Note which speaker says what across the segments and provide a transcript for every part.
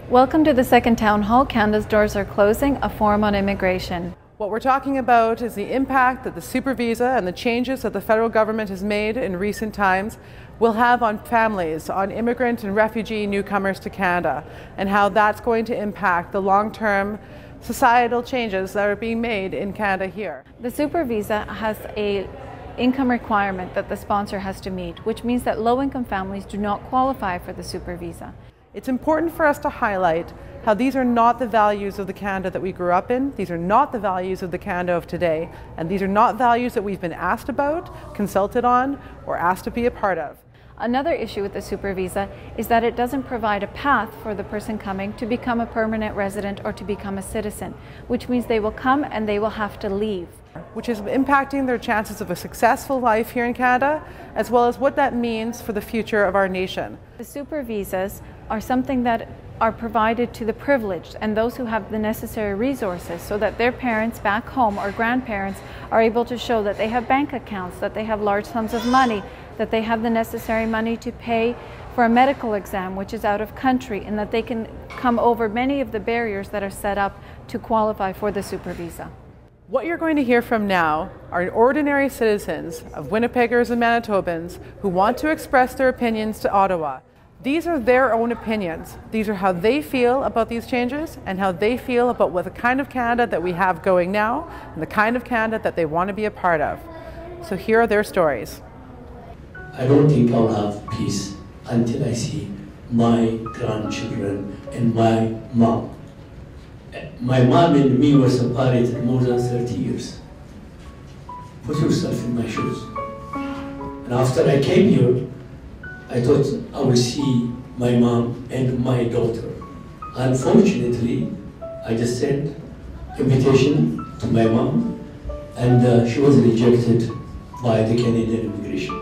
Speaker 1: Welcome to the second town hall, Canada's Doors Are Closing, a forum on immigration.
Speaker 2: What we're talking about is the impact that the super visa and the changes that the federal government has made in recent times will have on families, on immigrant and refugee newcomers to Canada, and how that's going to impact the long-term societal changes that are being made in Canada here.
Speaker 1: The super visa has an income requirement that the sponsor has to meet, which means that low-income families do not qualify for the super visa.
Speaker 2: It's important for us to highlight how these are not the values of the Canada that we grew up in. These are not the values of the Canada of today. And these are not values that we've been asked about, consulted on, or asked to be a part of.
Speaker 1: Another issue with the super visa is that it doesn't provide a path for the person coming to become a permanent resident or to become a citizen, which means they will come and they will have to leave.
Speaker 2: Which is impacting their chances of a successful life here in Canada, as well as what that means for the future of our nation.
Speaker 1: The super visas are something that are provided to the privileged and those who have the necessary resources so that their parents back home or grandparents are able to show that they have bank accounts, that they have large sums of money, that they have the necessary money to pay for a medical exam which is out of country, and that they can come over many of the barriers that are set up to qualify for the super visa.
Speaker 2: What you're going to hear from now are ordinary citizens of Winnipeggers and Manitobans who want to express their opinions to Ottawa. These are their own opinions. These are how they feel about these changes and how they feel about what the kind of Canada that we have going now and the kind of Canada that they want to be a part of. So here are their stories.
Speaker 3: I don't think I'll have peace until I see my grandchildren and my mom. My mom and me were separated more than 30 years. Put yourself in my shoes. And after I came here, I thought I will see my mom and my daughter. Unfortunately, I just sent invitation to my mom, and she was rejected by the Canadian immigration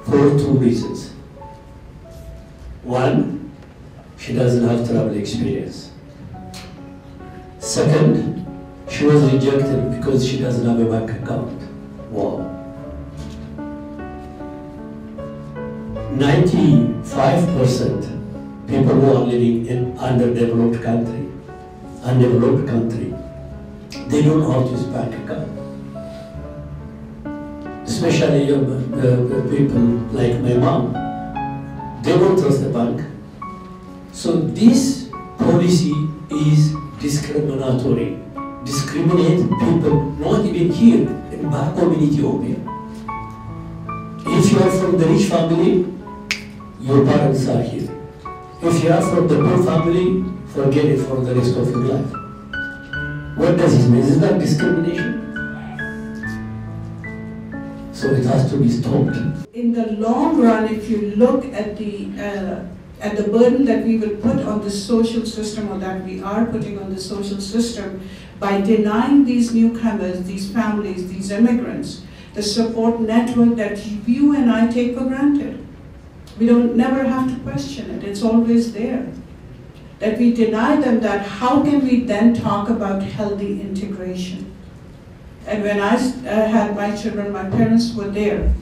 Speaker 3: for two reasons. One, she doesn't have travel experience. Second, she was rejected because she doesn't have a bank account. Wow. 95% people who are living in undeveloped country, they don't know how to use bank account. Especially people like my mom, they don't trust the bank. So this policy is discriminatory. Discriminate people not even here in back home in Ethiopia. If you are from the rich family, your parents are here. If you are from the poor family, forget it for the rest of your life. What does it mean? Is that discrimination? So it has to be stopped.
Speaker 4: In the long run, if you look at the burden that we will put on the social system, or that we are putting on the social system, by denying these newcomers, these families, these immigrants, the support network that you and I take for granted. We don't never have to question it, it's always there. That we deny them that, how can we then talk about healthy integration? And when I had my children, my parents were there.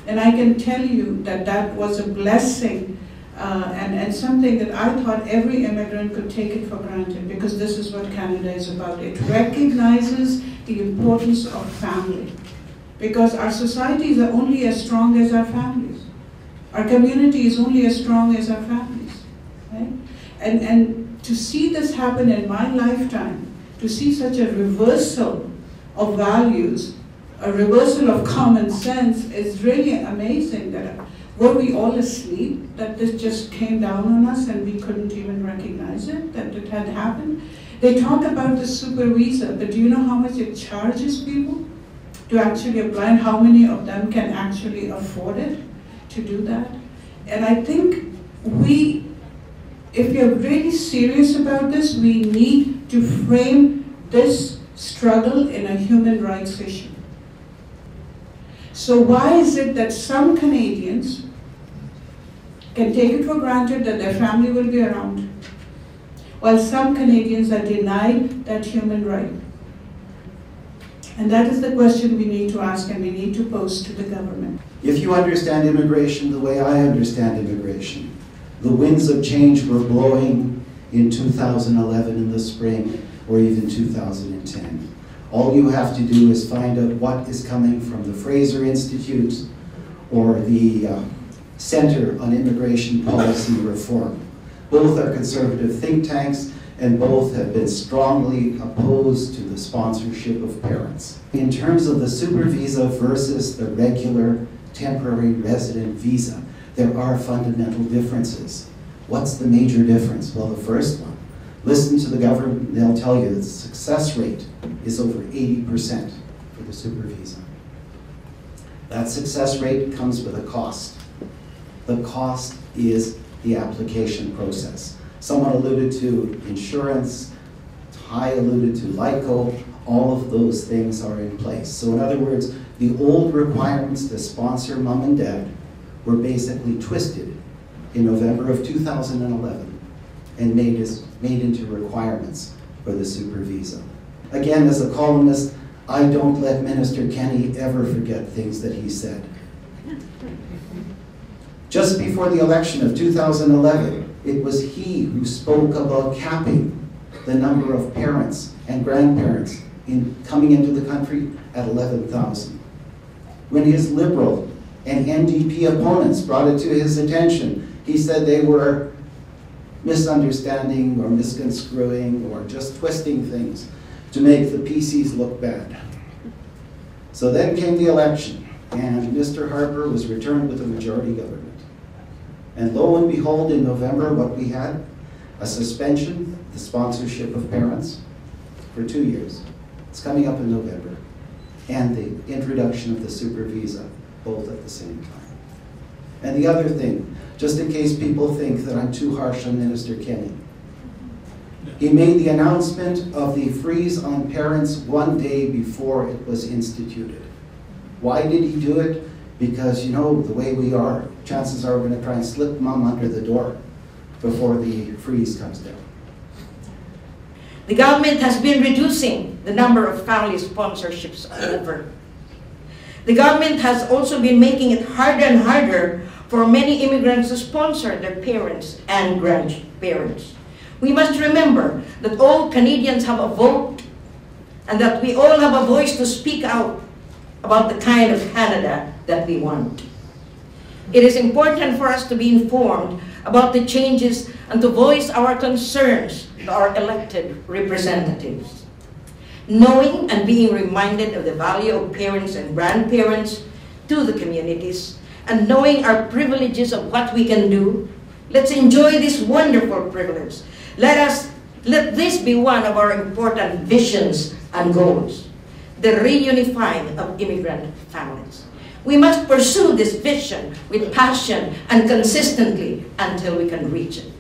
Speaker 4: And I can tell you that that was a blessing and something that I thought every immigrant could take it for granted, because this is what Canada is about. It recognizes the importance of family. Because our societies are only as strong as our families. Our community is only as strong as our families, right? And to see this happen in my lifetime, to see such a reversal of values, a reversal of common sense, is really amazing. That were we all asleep, that this just came down on us and we couldn't even recognize it, that it had happened? They talk about the super visa, but do you know how much it charges people to actually apply, and how many of them can actually afford it to do that? And I think if we are really serious about this, we need to frame this struggle in a human rights issue. So why is it that some Canadians can take it for granted that their family will be around, while some Canadians are denied that human right? And that is the question we need to ask, and we need to pose to the government.
Speaker 5: If you understand immigration the way I understand immigration, the winds of change were blowing in 2011 in the spring or even 2010. All you have to do is find out what is coming from the Fraser Institute or the Center on Immigration Policy Reform. Both are conservative think tanks, and both have been strongly opposed to the sponsorship of parents. In terms of the super visa versus the regular temporary resident visa, there are fundamental differences. What's the major difference? Well, the first one, listen to the government, they'll tell you that the success rate is over 80% for the super visa. That success rate comes with a cost. The cost is the application process. Someone alluded to insurance, Ty alluded to LICO, all of those things are in place. So in other words, the old requirements to sponsor mom and dad were basically twisted in November of 2011 and made into requirements for the super visa. Again, as a columnist, I don't let Minister Kenney ever forget things that he said. Just before the election of 2011, it was he who spoke about capping the number of parents and grandparents coming into the country at 11,000. When his Liberal and NDP opponents brought it to his attention, he said they were misunderstanding or misconstruing or just twisting things to make the PCs look bad. So then came the election, and Mr. Harper was returned with a majority government. And lo and behold, in November, what we had? A suspension, the sponsorship of parents for 2 years. It's coming up in November. And the introduction of the super visa, both at the same time. And the other thing, just in case people think that I'm too harsh on Minister Kenney, he made the announcement of the freeze on parents 1 day before it was instituted. Why did he do it? Because, you know, the way we are, chances are we're going to try and slip mom under the door before the freeze comes down.
Speaker 6: The government has been reducing the number of family sponsorships over. The government has also been making it harder and harder for many immigrants to sponsor their parents and grandparents. We must remember that all Canadians have a vote and that we all have a voice to speak out about the kind of Canada that we want. It is important for us to be informed about the changes and to voice our concerns to our elected representatives. Knowing and being reminded of the value of parents and grandparents to the communities, and knowing our privileges of what we can do, let's enjoy this wonderful privilege. Let this be one of our important visions and goals, the reunifying of immigrant families. We must pursue this vision with passion and consistently until we can reach it.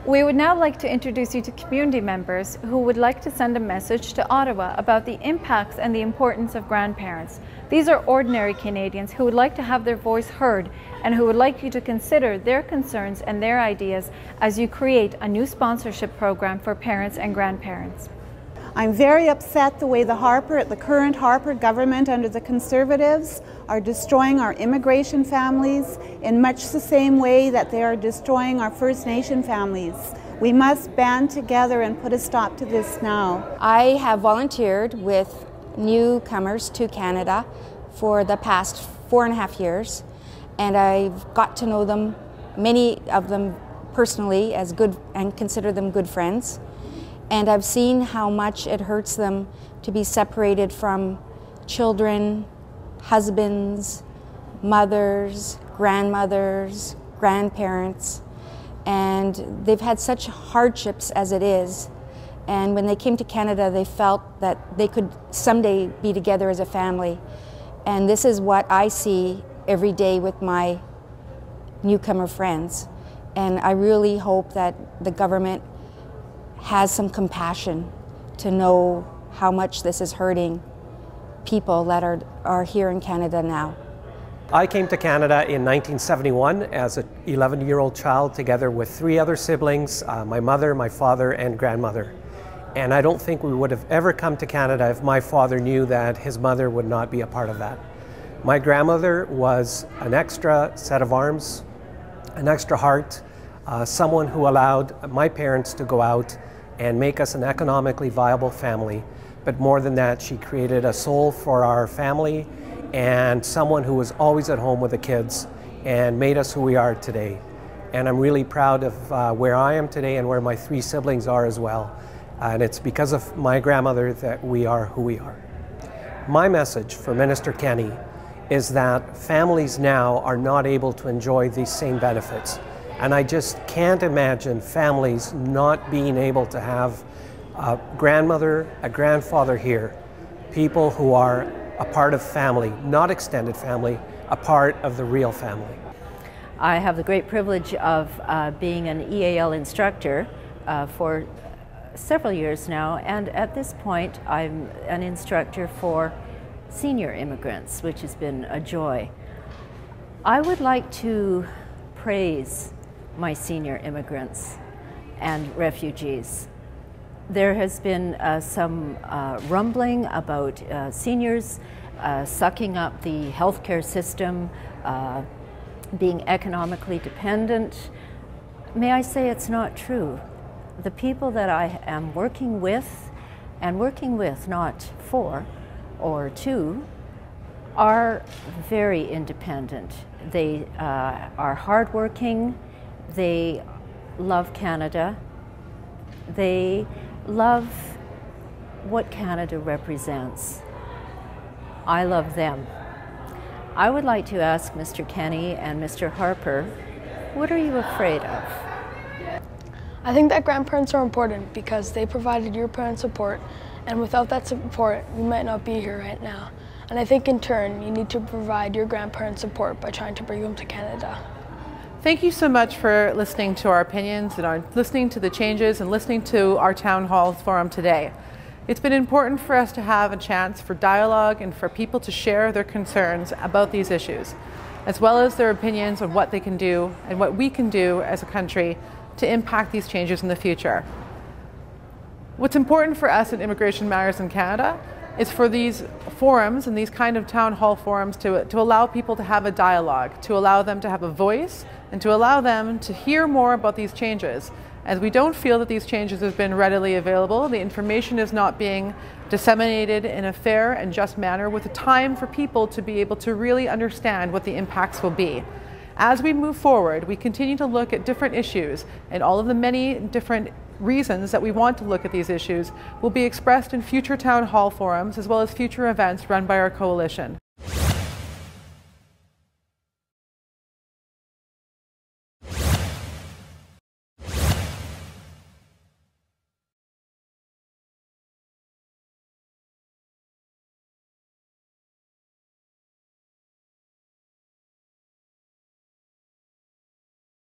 Speaker 1: We would now like to introduce you to community members who would like to send a message to Ottawa about the impacts and the importance of grandparents. These are ordinary Canadians who would like to have their voice heard and who would like you to consider their concerns and their ideas as you create a new sponsorship program for parents and grandparents.
Speaker 7: I'm very upset the way the current Harper government under the Conservatives are destroying our immigration families in much the same way that they are destroying our First Nation families. We must band together and put a stop to this now.
Speaker 8: I have volunteered with newcomers to Canada for the past 4.5 years, and I've got to know them, many of them personally, as good and consider them good friends. And I've seen how much it hurts them to be separated from children, husbands, mothers, grandmothers, grandparents. And they've had such hardships as it is. And when they came to Canada, they felt that they could someday be together as a family. And this is what I see every day with my newcomer friends. And I really hope that the government has some compassion to know how much this is hurting people that are here in Canada now.
Speaker 9: I came to Canada in 1971 as an 11-year-old child together with 3 other siblings, my mother, my father, and grandmother. And I don't think we would have ever come to Canada if my father knew that his mother would not be a part of that. My grandmother was an extra set of arms, an extra heart, someone who allowed my parents to go out and make us an economically viable family. But more than that, she created a soul for our family and someone who was always at home with the kids and made us who we are today. And I'm really proud of where I am today and where my 3 siblings are as well. And it's because of my grandmother that we are who we are. My message for Minister Kenney is that families now are not able to enjoy these same benefits. And I just can't imagine families not being able to have a grandmother, a grandfather here, people who are a part of family, not extended family, a part of the real family.
Speaker 10: I have the great privilege of being an EAL instructor for several years now, and at this point I'm an instructor for senior immigrants, which has been a joy. I would like to praise my senior immigrants and refugees. There has been some rumbling about seniors sucking up the healthcare system, being economically dependent. May I say it's not true. The people that I am working with, and working with not for or to, are very independent. They are hardworking, they love Canada, they love what Canada represents. I love them. I would like to ask Mr. Kenney and Mr. Harper, what are you afraid of?
Speaker 11: I think that grandparents are important because they provided your parents support, and without that support, we might not be here right now. And I think in turn, you need to provide your grandparents support by trying to bring them to Canada.
Speaker 2: Thank you so much for listening to our opinions and listening to the changes and listening to our Town Hall Forum today. It's been important for us to have a chance for dialogue and for people to share their concerns about these issues, as well as their opinions on what they can do and what we can do as a country to impact these changes in the future. What's important for us in Immigration Matters in Canada is for these forums and these kind of town hall forums to allow people to have a dialogue, to allow them to have a voice, and to allow them to hear more about these changes. As we don't feel that these changes have been readily available, the information is not being disseminated in a fair and just manner with a time for people to be able to really understand what the impacts will be. As we move forward, we continue to look at different issues, and all of the many different reasons that we want to look at these issues will be expressed in future town hall forums as well as future events run by our coalition.